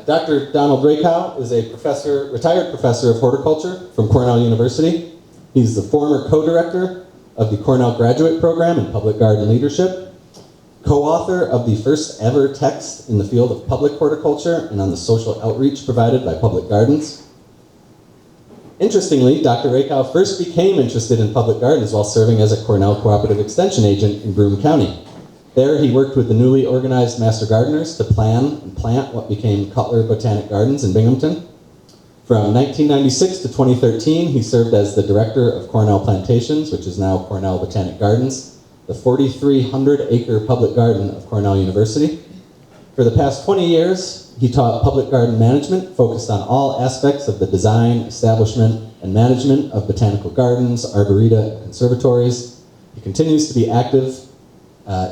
Dr. Donald Rakow is a retired professor of horticulture from Cornell University. He's the former co-director of the Cornell Graduate Program in Public Garden Leadership, co-author of the first ever text in the field of public horticulture and on the social outreach provided by public gardens. Interestingly, Dr. Rakow first became interested in public gardens while serving as a Cornell Cooperative Extension agent in Broome County. There, he worked with the newly organized Master Gardeners to plan and plant what became Cutler Botanic Gardens in Binghamton. From 1996 to 2013, he served as the director of Cornell Plantations, which is now Cornell Botanic Gardens, the 4,300-acre public garden of Cornell University. For the past 20 years, he taught public garden management, focused on all aspects of the design, establishment, and management of botanical gardens, arboreta, and conservatories. He continues to be active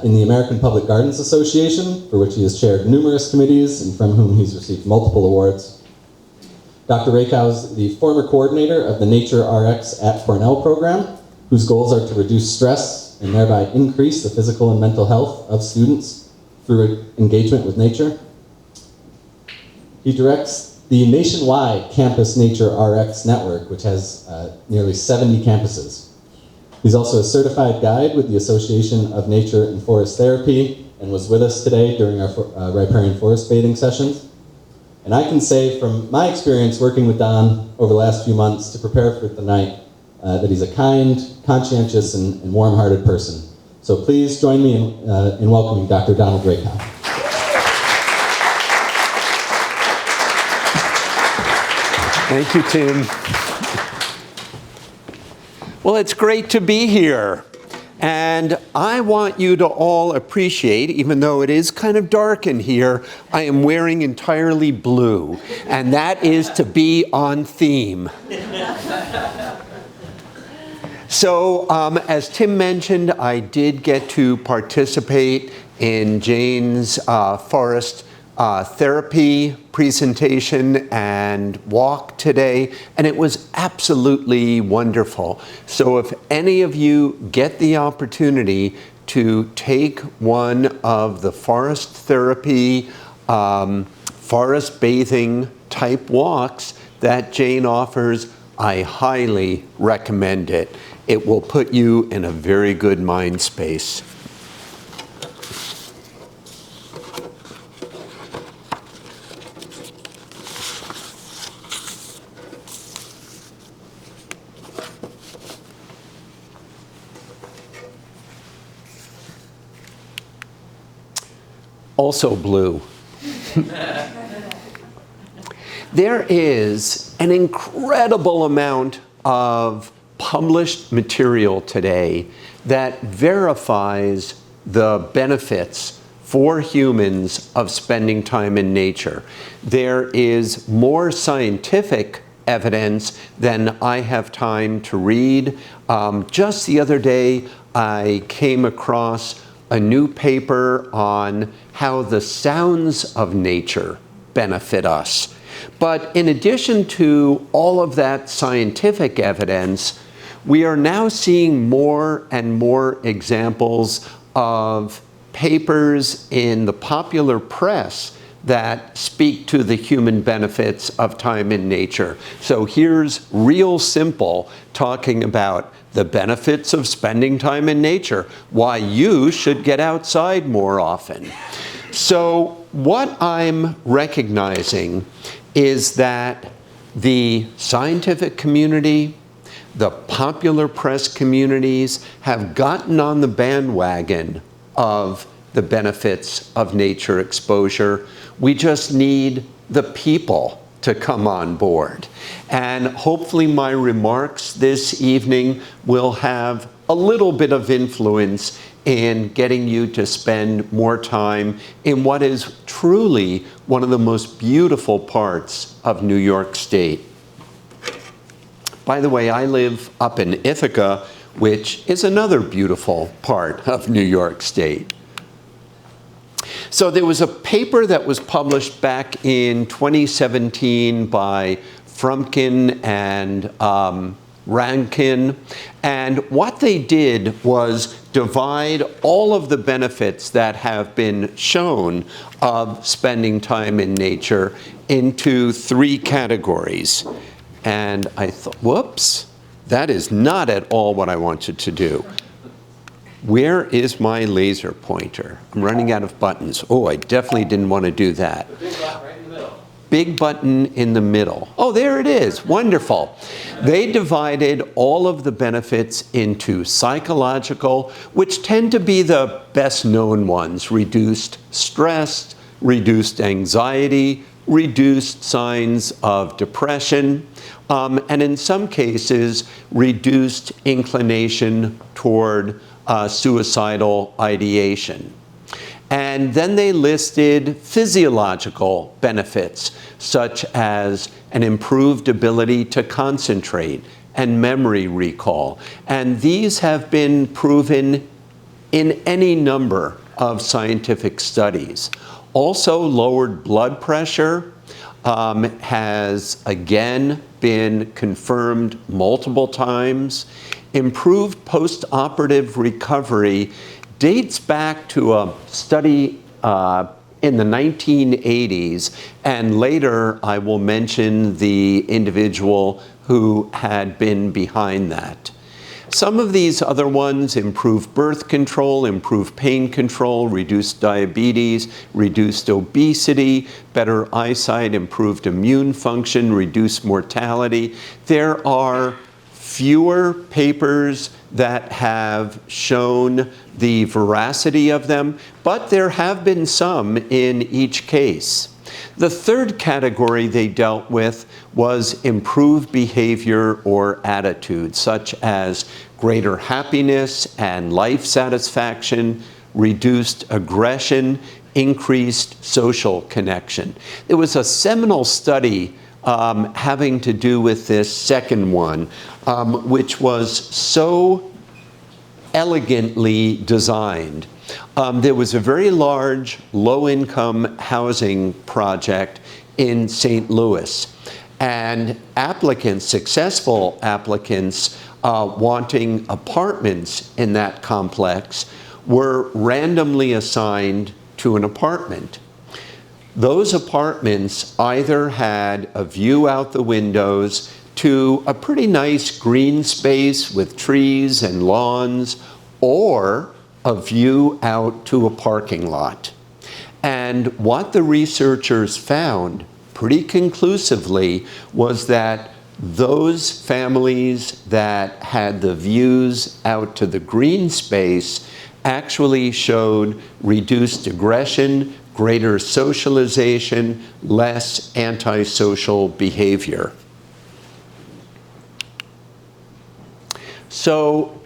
in the American Public Gardens Association, for which he has chaired numerous committees and from whom he's received multiple awards. Dr. Rakow is the former coordinator of the Nature RX at Cornell program, whose goals are to reduce stress and thereby increase the physical and mental health of students through engagement with nature. He directs the nationwide Campus Nature RX network, which has nearly 70 campuses. He's also a certified guide with the Association of Nature and Forest Therapy and was with us today during our riparian forest bathing sessions. And I can say from my experience working with Don over the last few months to prepare for tonight that he's a kind, conscientious, and warm-hearted person. So please join me in welcoming Dr. Donald Rakow. Thank you, Tim. Well, it's great to be here. And I want you to all appreciate, even though it is kind of dark in here, I am wearing entirely blue. And that is to be on theme. So, as Tim mentioned, I did get to participate in Jane's forest therapy presentation and walk today, and it was absolutely wonderful. So if any of you get the opportunity to take one of the forest therapy, forest bathing type walks that Jane offers, I highly recommend it. It will put you in a very good mind space. Also blue. There is an incredible amount of published material today that verifies the benefits for humans of spending time in nature. There is more scientific evidence than I have time to read. Just the other day, I came across a new paper on how the sounds of nature benefit us. But in addition to all of that scientific evidence, we are now seeing more and more examples of papers in the popular press that speak to the human benefits of time in nature. So here's Real Simple talking about the benefits of spending time in nature, why you should get outside more often. So what I'm recognizing is that the scientific community, the popular press communities have gotten on the bandwagon of the benefits of nature exposure. We just need the people to come on board. And hopefully my remarks this evening will have a little bit of influence in getting you to spend more time in what is truly one of the most beautiful parts of New York State. By the way, I live up in Ithaca, which is another beautiful part of New York State. So there was a paper that was published back in 2017 by Frumkin and Rankin. And what they did was divide all of the benefits that have been shown of spending time in nature into 3 categories. And I thought, whoops, that is not at all what I wanted to do. Where is my laser pointer? I'm running out of buttons. Oh, I definitely didn't want to do that. Big button in the middle. Oh, there it is. Wonderful. They divided all of the benefits into psychological, which tend to be the best known ones: reduced stress, reduced anxiety, reduced signs of depression, and in some cases, reduced inclination toward suicidal ideation. And then they listed physiological benefits, such as an improved ability to concentrate and memory recall. And these have been proven in any number of scientific studies. Also, lowered blood pressure has again been confirmed multiple times. Improved post-operative recovery dates back to a study in the 1980s, and later I will mention the individual who had been behind that. Some of these other ones: improved birth control, improved pain control, reduced diabetes, reduced obesity, better eyesight, improved immune function, reduced mortality. There are fewer papers that have shown the veracity of them, but there have been some in each case. The third category they dealt with was improved behavior or attitude, such as greater happiness and life satisfaction, reduced aggression, increased social connection. There was a seminal study having to do with this second one, which was so elegantly designed. There was a very large low-income housing project in St. Louis, and applicants, successful applicants wanting apartments in that complex, were randomly assigned to an apartment. Those apartments either had a view out the windows to a pretty nice green space with trees and lawns, or a view out to a parking lot. And what the researchers found pretty conclusively was that those families that had the views out to the green space actually showed reduced aggression, greater socialization, less antisocial behavior. So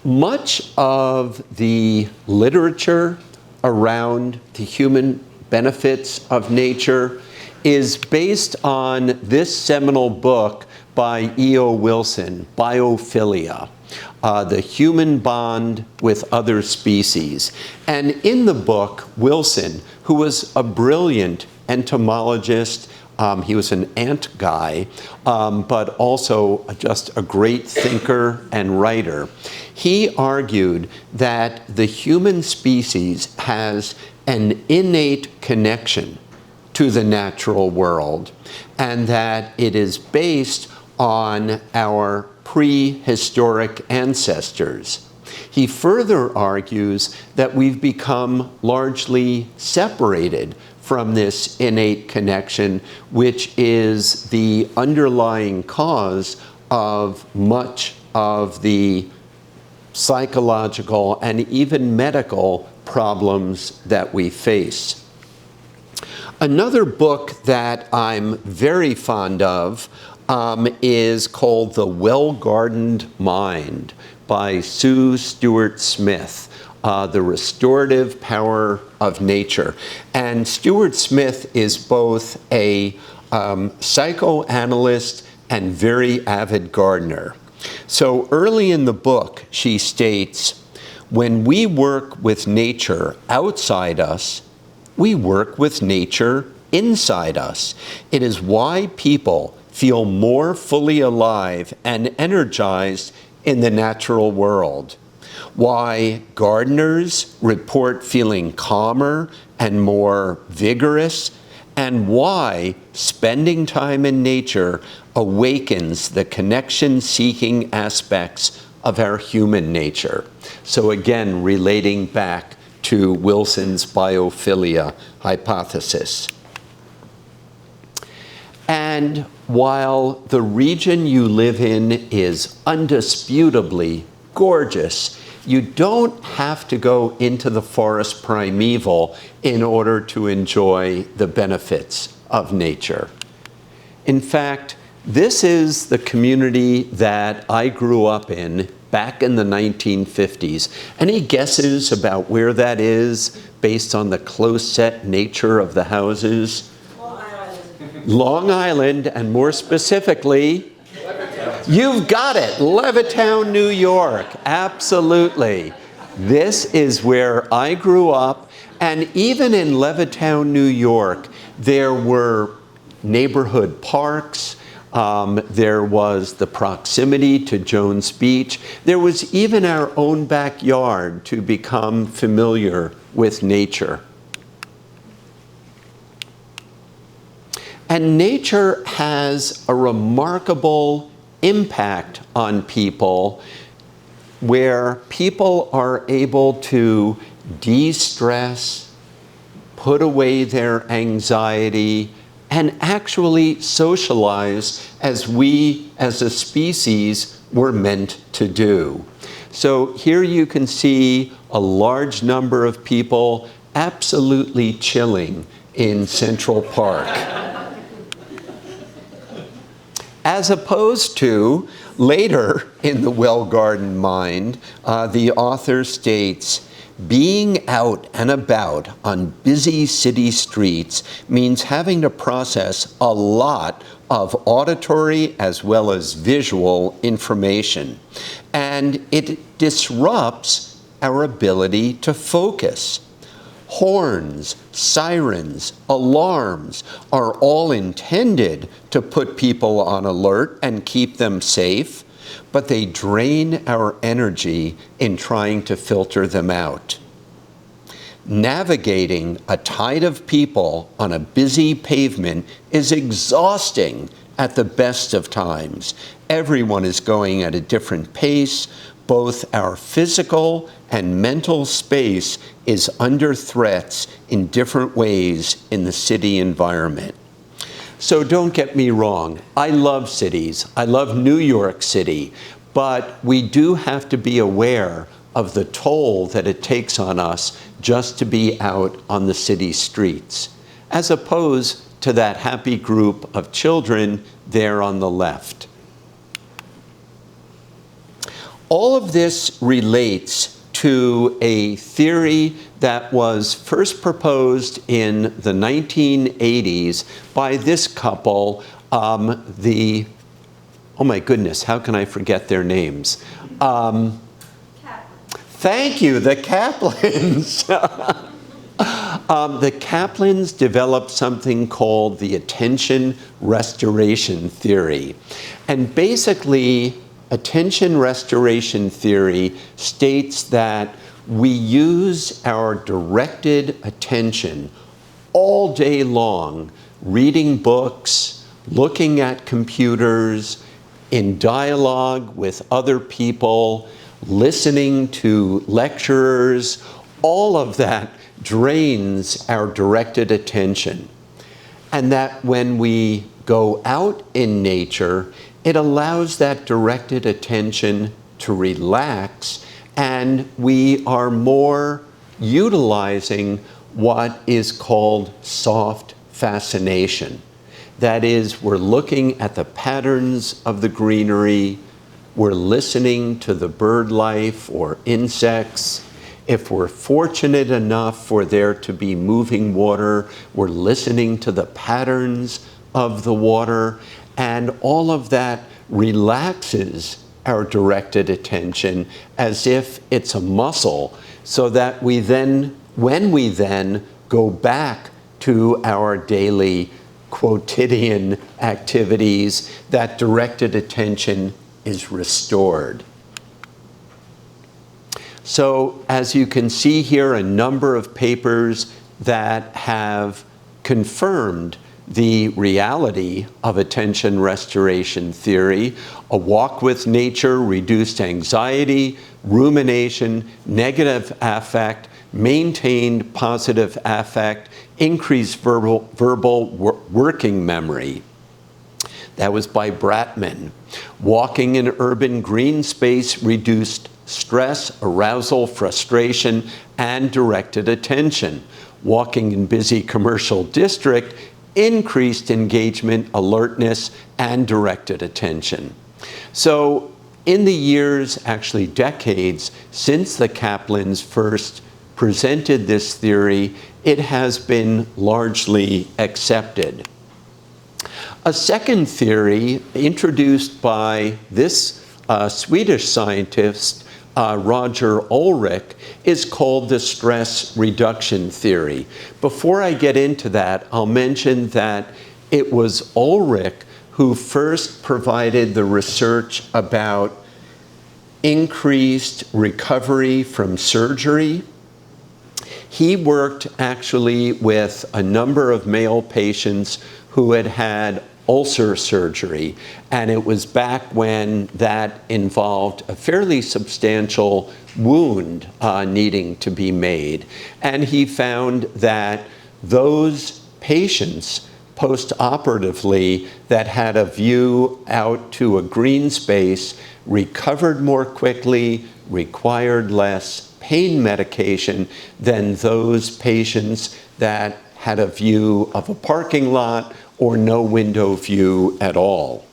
much of the literature around the human benefits of nature is based on this seminal book by E.O. Wilson, Biophilia, The Human Bond with Other Species. And in the book, Wilson, who was a brilliant entomologist, he was an ant guy, but also just a great thinker and writer. He argued that the human species has an innate connection to the natural world, and that it is based on our prehistoric ancestors. He further argues that we've become largely separated from this innate connection, which is the underlying cause of much of the psychological and even medical problems that we face. Another book that I'm very fond of is called The Well-Gardened Mind by Sue Stuart Smith, The Restorative Power of Nature. And Stuart Smith is both a psychoanalyst and very avid gardener. So early in the book, she states, when we work with nature outside us, we work with nature inside us. It is why people feel more fully alive and energized in the natural world. Why gardeners report feeling calmer and more vigorous, and why spending time in nature awakens the connection-seeking aspects of our human nature. So again, relating back to Wilson's biophilia hypothesis. And while the region you live in is undisputably gorgeous, you don't have to go into the forest primeval in order to enjoy the benefits of nature. In fact, this is the community that I grew up in back in the 1950s. Any guesses about where that is based on the close-set nature of the houses? Long Island. Long Island, and more specifically, you've got it, Levittown, New York. Absolutely. This is where I grew up, and even in Levittown, New York, there were neighborhood parks. There was the proximity to Jones Beach. There was even our own backyard to become familiar with nature. And nature has a remarkable impact on people where people are able to de-stress, put away their anxiety, and actually socialize as we as a species were meant to do. So here you can see a large number of people absolutely chilling in Central Park. As opposed to, later in The Well-Gardened Mind, the author states, being out and about on busy city streets means having to process a lot of auditory as well as visual information, and it disrupts our ability to focus. Horns, sirens, alarms are all intended to put people on alert and keep them safe, but they drain our energy in trying to filter them out. Navigating a tide of people on a busy pavement is exhausting at the best of times. Everyone is going at a different pace. Both our physical and mental space is under threats in different ways in the city environment. So don't get me wrong, I love cities. I love New York City, but we do have to be aware of the toll that it takes on us just to be out on the city streets, as opposed to that happy group of children there on the left. All of this relates to a theory that was first proposed in the 1980s by this couple, oh my goodness, how can I forget their names? Thank you, the Kaplans. The Kaplans developed something called the attention restoration theory. And basically, attention restoration theory states that we use our directed attention all day long, reading books, looking at computers, in dialogue with other people, listening to lecturers. All of that drains our directed attention. And that when we go out in nature, it allows that directed attention to relax, and we are more utilizing what is called soft fascination. That is, we're looking at the patterns of the greenery, we're listening to the bird life or insects. If we're fortunate enough for there to be moving water, we're listening to the patterns of the water, and all of that relaxes our directed attention as if it's a muscle, so that when we then go back to our daily quotidian activities, that directed attention is restored. So as you can see here, a number of papers that have confirmed the reality of attention restoration theory. A walk with nature reduced anxiety, rumination, negative affect, maintained positive affect, increased verbal working memory. That was by Bratman. Walking in urban green space reduced stress, arousal, frustration, and directed attention. Walking in busy commercial district increased engagement, alertness, and directed attention. So in the years, actually decades, since the Kaplans first presented this theory, it has been largely accepted. A second theory introduced by this Swedish scientist, Roger Ulrich, is called the stress reduction theory. Before I get into that, I'll mention that it was Ulrich who first provided the research about increased recovery from surgery. He worked actually with a number of male patients who had had ulcer surgery, and it was back when that involved a fairly substantial wound needing to be made. And he found that those patients post-operatively that had a view out to a green space recovered more quickly, required less pain medication than those patients that had a view of a parking lot or no window view at all.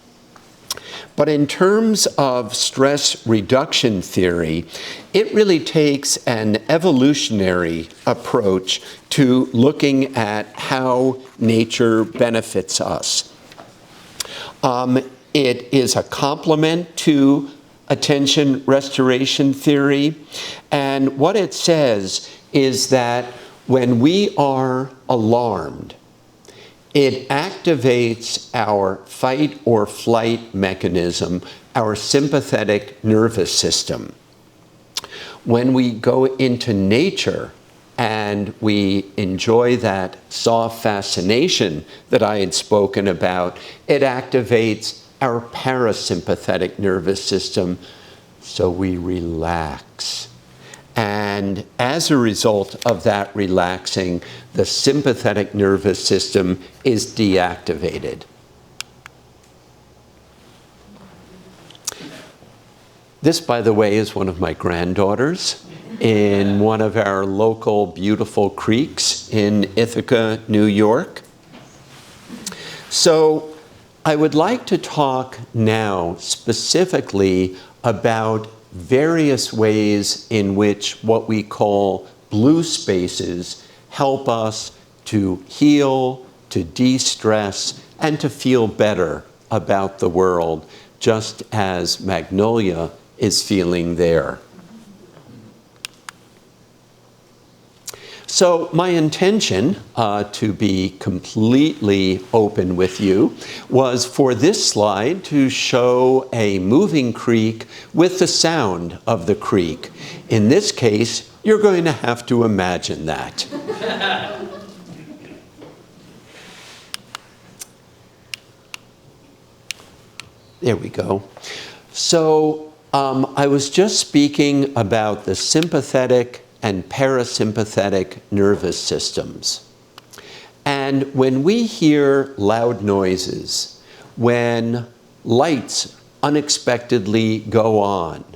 But in terms of stress reduction theory, it really takes an evolutionary approach to looking at how nature benefits us. It is a complement to attention restoration theory, and what it says is that when we are alarmed, it activates our fight or flight mechanism, our sympathetic nervous system. When we go into nature and we enjoy that soft fascination that I had spoken about, it activates our parasympathetic nervous system, so we relax. And as a result of that relaxing, the sympathetic nervous system is deactivated. This, by the way, is one of my granddaughters in one of our local beautiful creeks in Ithaca, New York. So I would like to talk now specifically about various ways in which what we call blue spaces help us to heal, to de-stress, and to feel better about the world, just as Magnolia is feeling there. So my intention, to be completely open with you, was for this slide to show a moving creek with the sound of the creek. In this case, you're going to have to imagine that. There we go. So I was just speaking about the sympathetic and parasympathetic nervous systems. And when we hear loud noises, when lights unexpectedly go on,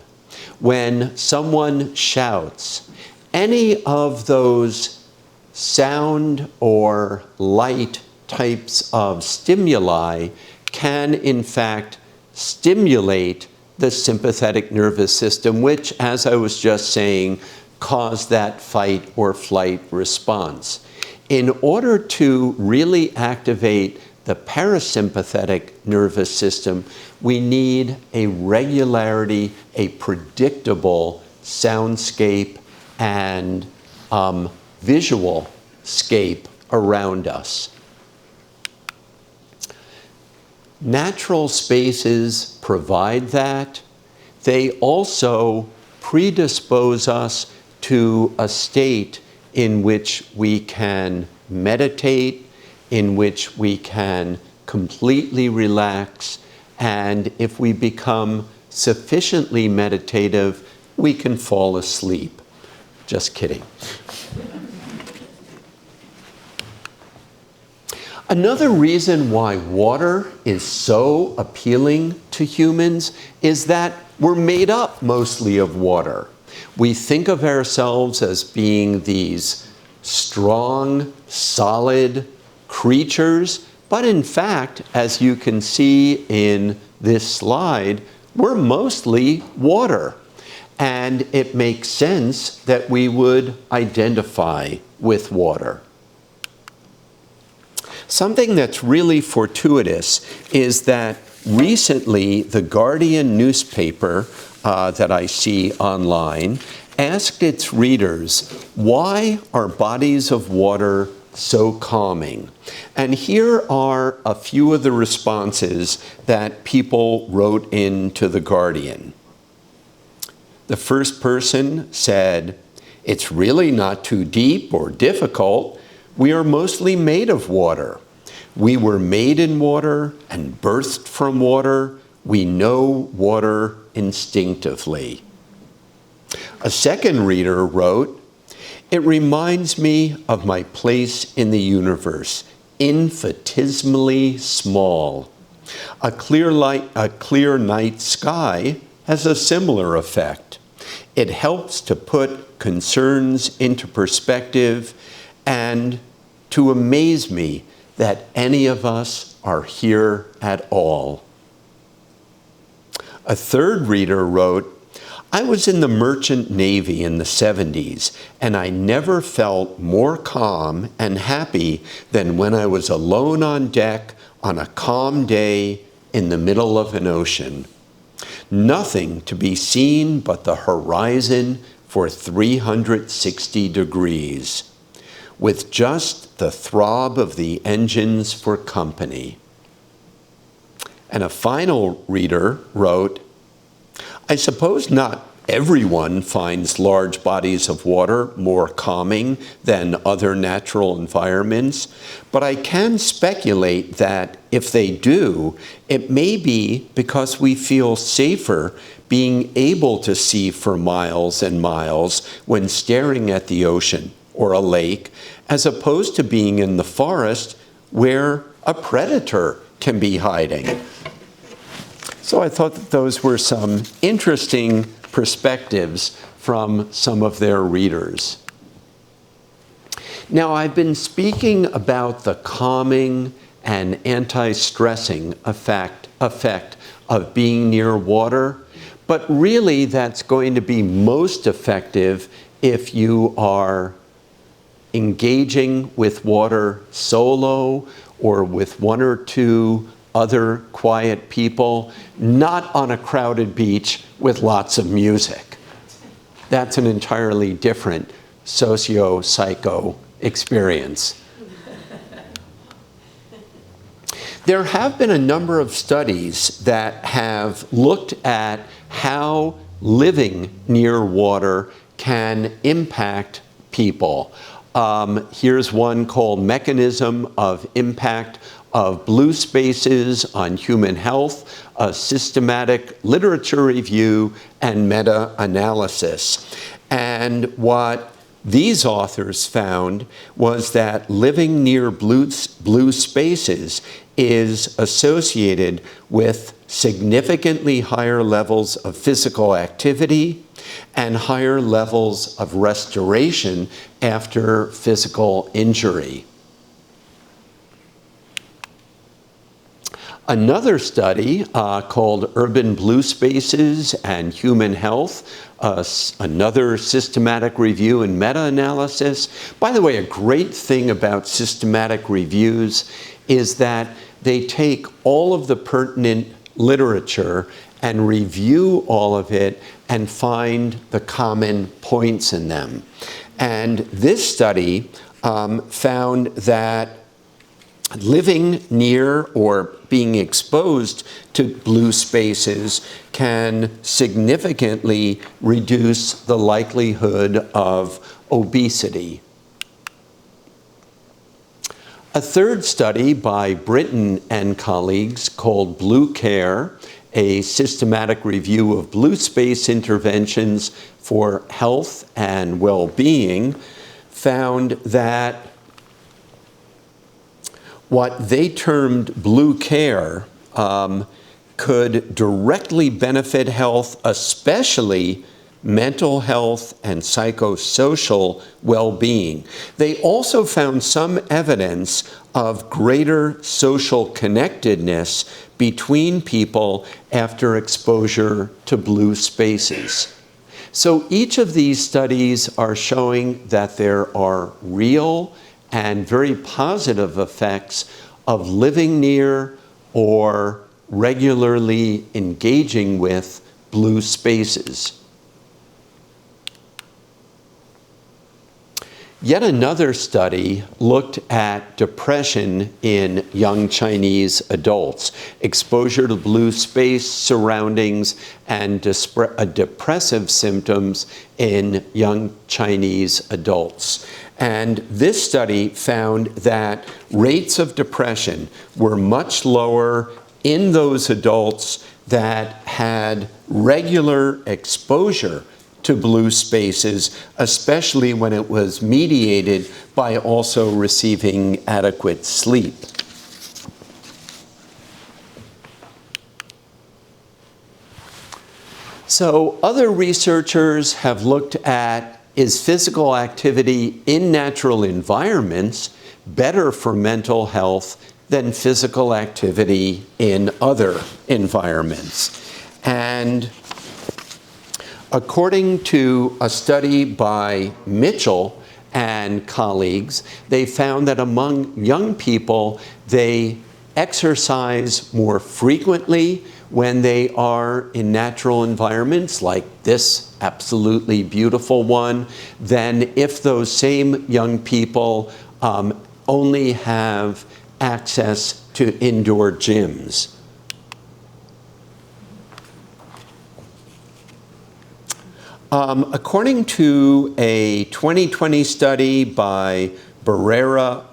when someone shouts, any of those sound or light types of stimuli can in fact stimulate the sympathetic nervous system, which, as I was just saying, cause that fight or flight response. In order to really activate the parasympathetic nervous system, we need a regularity, a predictable soundscape and visual scape around us. natural spaces provide that. They also predispose us to a state in which we can meditate, in which we can completely relax, and if we become sufficiently meditative, we can fall asleep. Just kidding. Another reason why water is so appealing to humans is that we're made up mostly of water. We think of ourselves as being these strong, solid creatures, but in fact, as you can see in this slide, we're mostly water. And it makes sense that we would identify with water. Something that's really fortuitous is that recently the Guardian newspaper that I see online asked its readers, why are bodies of water so calming? And here are a few of the responses that people wrote into the Guardian. The first person said, it's really not too deep or difficult. We are mostly made of water. We were made in water and birthed from water. We know water instinctively. A second reader wrote, it reminds me of my place in the universe, infinitesimally small. A clear night sky has a similar effect. It helps to put concerns into perspective and to amaze me that any of us are here at all. A third reader wrote, I was in the merchant navy in the 70s, and I never felt more calm and happy than when I was alone on deck on a calm day in the middle of an ocean. Nothing to be seen but the horizon for 360 degrees, with just the throb of the engines for company. And a final reader wrote, I suppose not everyone finds large bodies of water more calming than other natural environments, but I can speculate that if they do, it may be because we feel safer being able to see for miles and miles when staring at the ocean or a lake, as opposed to being in the forest where a predator can be hiding. So I thought that those were some interesting perspectives from some of their readers. Now, I've been speaking about the calming and anti-stressing effect of being near water, but really that's going to be most effective if you are engaging with water solo or with one or two other quiet people, not on a crowded beach with lots of music. That's an entirely different socio-psycho experience. There have been a number of studies that have looked at how living near water can impact people. Here's one called Mechanism of Impact of Blue Spaces on Human Health, a systematic literature review and meta-analysis. And what these authors found was that living near blue spaces is associated with significantly higher levels of physical activity and higher levels of restoration after physical injury. Another study called Urban Blue Spaces and Human Health, another systematic review and meta-analysis. By the way, a great thing about systematic reviews is that they take all of the pertinent literature and review all of it and find the common points in them. And this study found that living near or being exposed to blue spaces can significantly reduce the likelihood of obesity. A third study by Britton and colleagues called Blue Care, a systematic review of blue space interventions for health and well-being, found that what they termed blue care could directly benefit health, especially mental health and psychosocial well-being. They also found some evidence of greater social connectedness between people after exposure to blue spaces. So each of these studies are showing that there are real and very positive effects of living near or regularly engaging with blue spaces. Yet another study looked at depression in young Chinese adults, exposure to blue space surroundings and depressive symptoms in young Chinese adults. And this study found that rates of depression were much lower in those adults that had regular exposure to blue spaces, especially when it was mediated by also receiving adequate sleep. So other researchers have looked at, is physical activity in natural environments better for mental health than physical activity in other environments? And according to a study by Mitchell and colleagues, they found that among young people, they exercise more frequently when they are in natural environments like this absolutely beautiful one than if those same young people only have access to indoor gyms. According to a 2020 study by Barrera,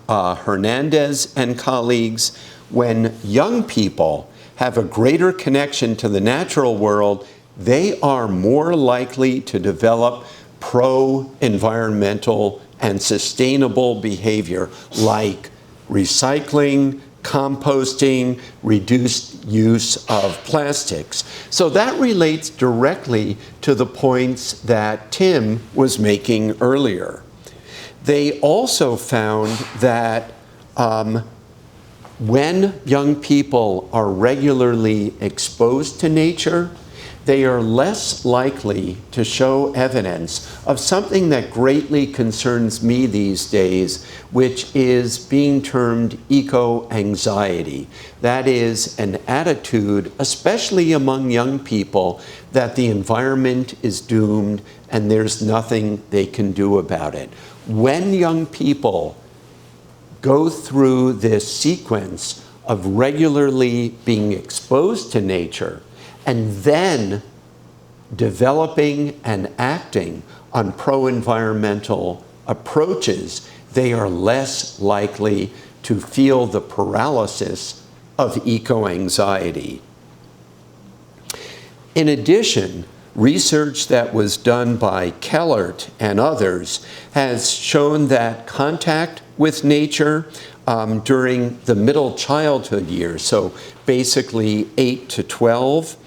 Hernandez and colleagues, when young people have a greater connection to the natural world, they are more likely to develop pro-environmental and sustainable behavior like recycling, composting, reduced use of plastics. So that relates directly to the points that Tim was making earlier. They also found that when young people are regularly exposed to nature, they are less likely to show evidence of something that greatly concerns me these days, which is being termed eco-anxiety. That is an attitude, especially among young people, that the environment is doomed and there's nothing they can do about it. When young people go through this sequence of regularly being exposed to nature, and then developing and acting on pro-environmental approaches, they are less likely to feel the paralysis of eco-anxiety. In addition, research that was done by Kellert and others has shown that contact with nature during the middle childhood years, so basically 8 to 12,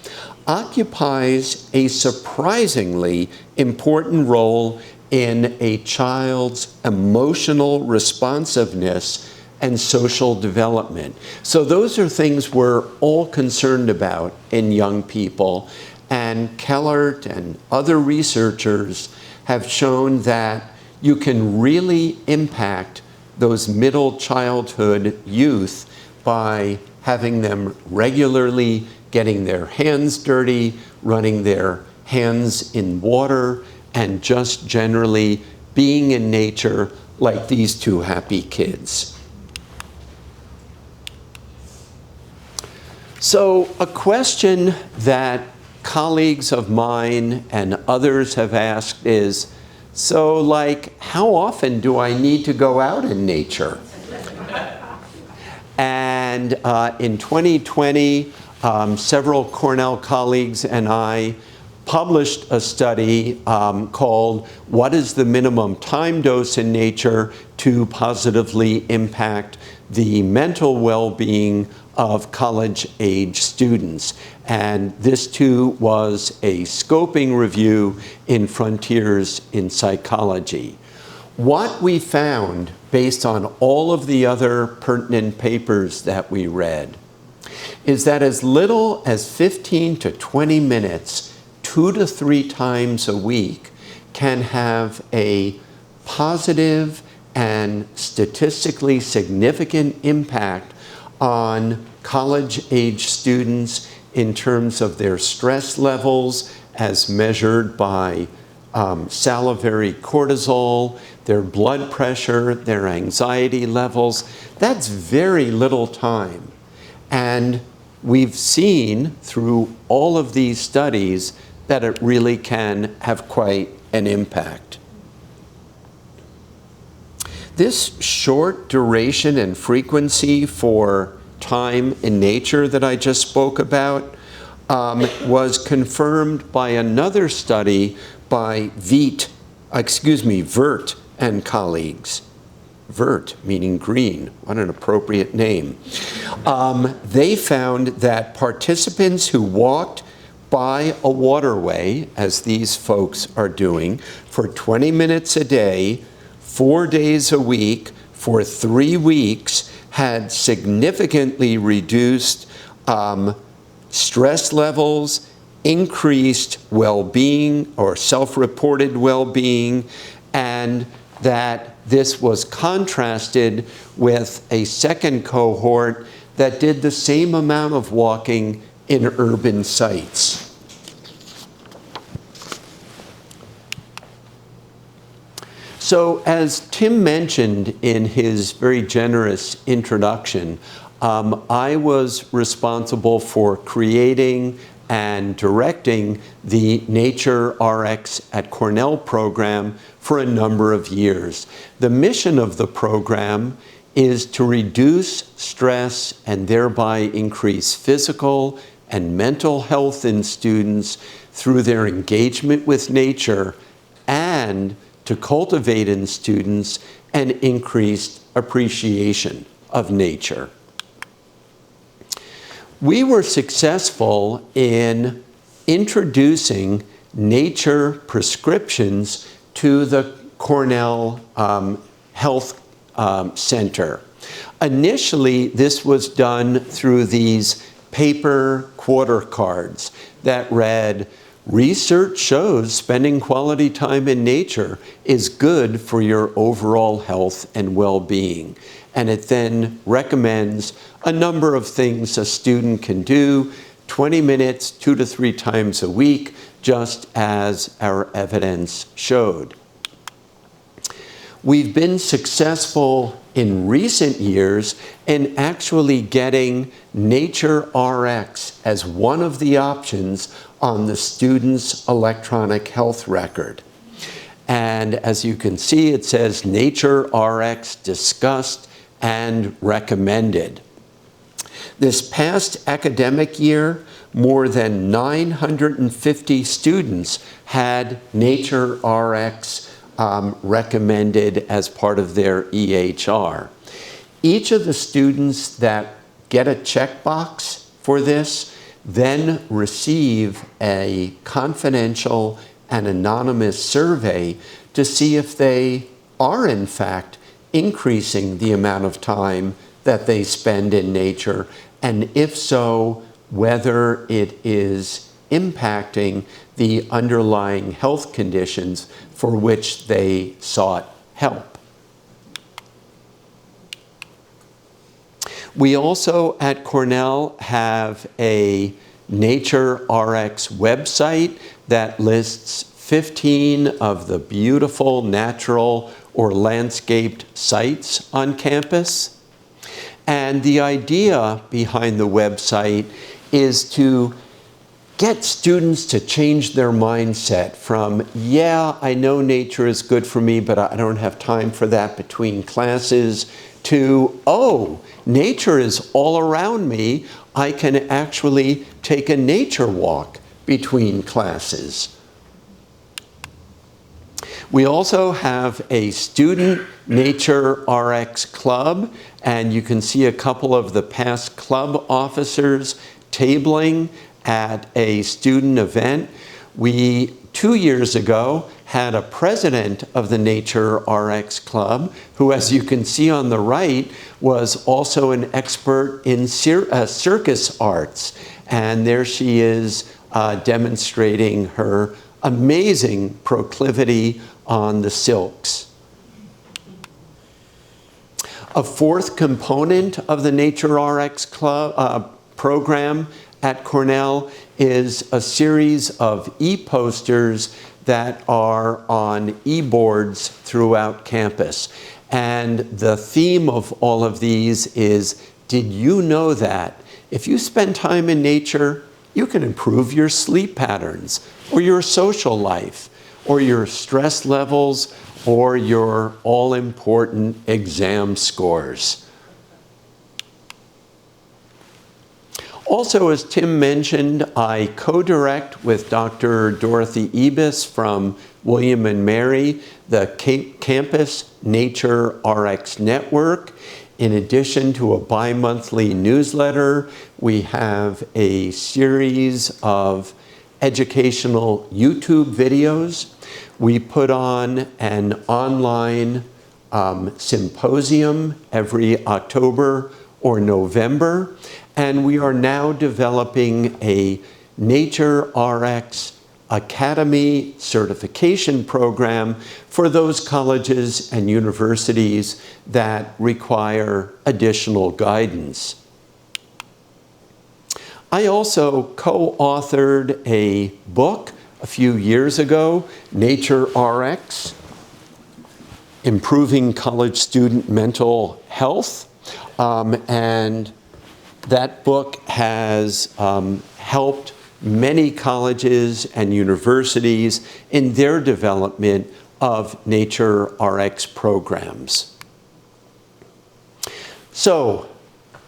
occupies a surprisingly important role in a child's emotional responsiveness and social development. So those are things we're all concerned about in young people, and Kellert and other researchers have shown that you can really impact those middle childhood youth by having them regularly getting their hands dirty, running their hands in water, and just generally being in nature like these two happy kids. So a question that colleagues of mine and others have asked is, so like, how often do I need to go out in nature? And in 2020, several Cornell colleagues and I published a study called What is the Minimum Time Dose in Nature to Positively Impact the Mental Well-Being of College-Age Students. And this too was a scoping review in Frontiers in Psychology. What we found, based on all of the other pertinent papers that we read, is that as little as 15 to 20 minutes, 2 to 3 times a week, can have a positive and statistically significant impact on college-age students in terms of their stress levels as measured by salivary cortisol, their blood pressure, their anxiety levels. That's very little time. And we've seen through all of these studies that it really can have quite an impact. This short duration and frequency for time in nature that I just spoke about was confirmed by another study by Vert and colleagues. Vert, meaning green. What an appropriate name. They found that participants who walked by a waterway, as these folks are doing, for 20 minutes a day, 4 days a week, for 3 weeks, had significantly reduced stress levels, increased well-being or self-reported well-being, and that this was contrasted with a second cohort that did the same amount of walking in urban sites. So as Tim mentioned in his very generous introduction, I was responsible for creating and directing the Nature RX at Cornell program for a number of years. The mission of the program is to reduce stress and thereby increase physical and mental health in students through their engagement with nature, and to cultivate in students an increased appreciation of nature. We were successful in introducing nature prescriptions to the Cornell Health Center. Initially, this was done through these paper quarter cards that read, "Research shows spending quality time in nature is good for your overall health and well-being." And it then recommends a number of things a student can do, 20 minutes, 2 to 3 times a week, just as our evidence showed. We've been successful in recent years in actually getting Nature RX as one of the options on the student's electronic health record. And as you can see, it says Nature RX discussed and recommended. This past academic year, more than 950 students had Nature RX recommended as part of their EHR. Each of the students that get a checkbox for this then receive a confidential and anonymous survey to see if they are in fact increasing the amount of time that they spend in nature, and if so, whether it is impacting the underlying health conditions for which they sought help. We also at Cornell have a Nature RX website that lists 15 of the beautiful natural or landscaped sites on campus. And the idea behind the website is to get students to change their mindset from, yeah, I know nature is good for me, but I don't have time for that between classes, to, oh, nature is all around me. I can actually take a nature walk between classes. We also have a student nature RX club, and you can see a couple of the past club officers tabling at a student event. We, 2 years ago, had a president of the Nature RX Club, who, as you can see on the right, was also an expert in circus arts. And there she is demonstrating her amazing proclivity on the silks. A fourth component of the Nature RX Club program at Cornell is a series of e-posters that are on e-boards throughout campus. And the theme of all of these is, did you know that if you spend time in nature, you can improve your sleep patterns, or your social life, or your stress levels, or your all-important exam scores. Also, as Tim mentioned, I co-direct with Dr. Dorothy Ebis from William & Mary, the Campus Nature RX Network. In addition to a bi-monthly newsletter, we have a series of educational YouTube videos. We put on an online symposium every October or November, and we are now developing a Nature RX Academy certification program for those colleges and universities that require additional guidance. I also co-authored a book a few years ago, Nature RX, Improving College Student Mental Health, and that book has helped many colleges and universities in their development of Nature RX programs. So,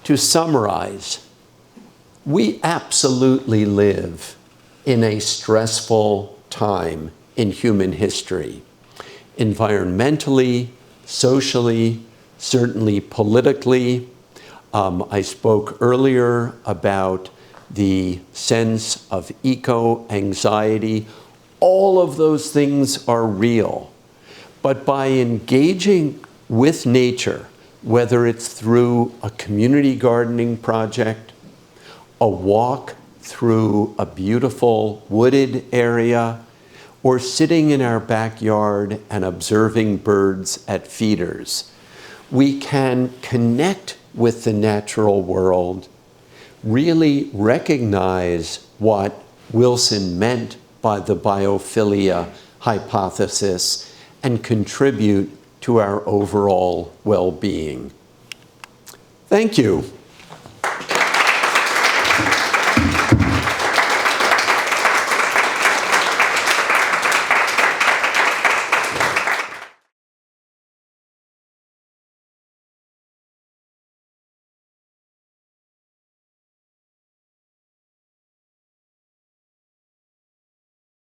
to summarize, we absolutely live in a stressful time in human history, environmentally, socially, certainly politically. I spoke earlier about the sense of eco-anxiety. All of those things are real. But by engaging with nature, whether it's through a community gardening project, a walk through a beautiful wooded area, or sitting in our backyard and observing birds at feeders, we can connect with the natural world, really recognize what Wilson meant by the biophilia hypothesis, and contribute to our overall well-being. Thank you.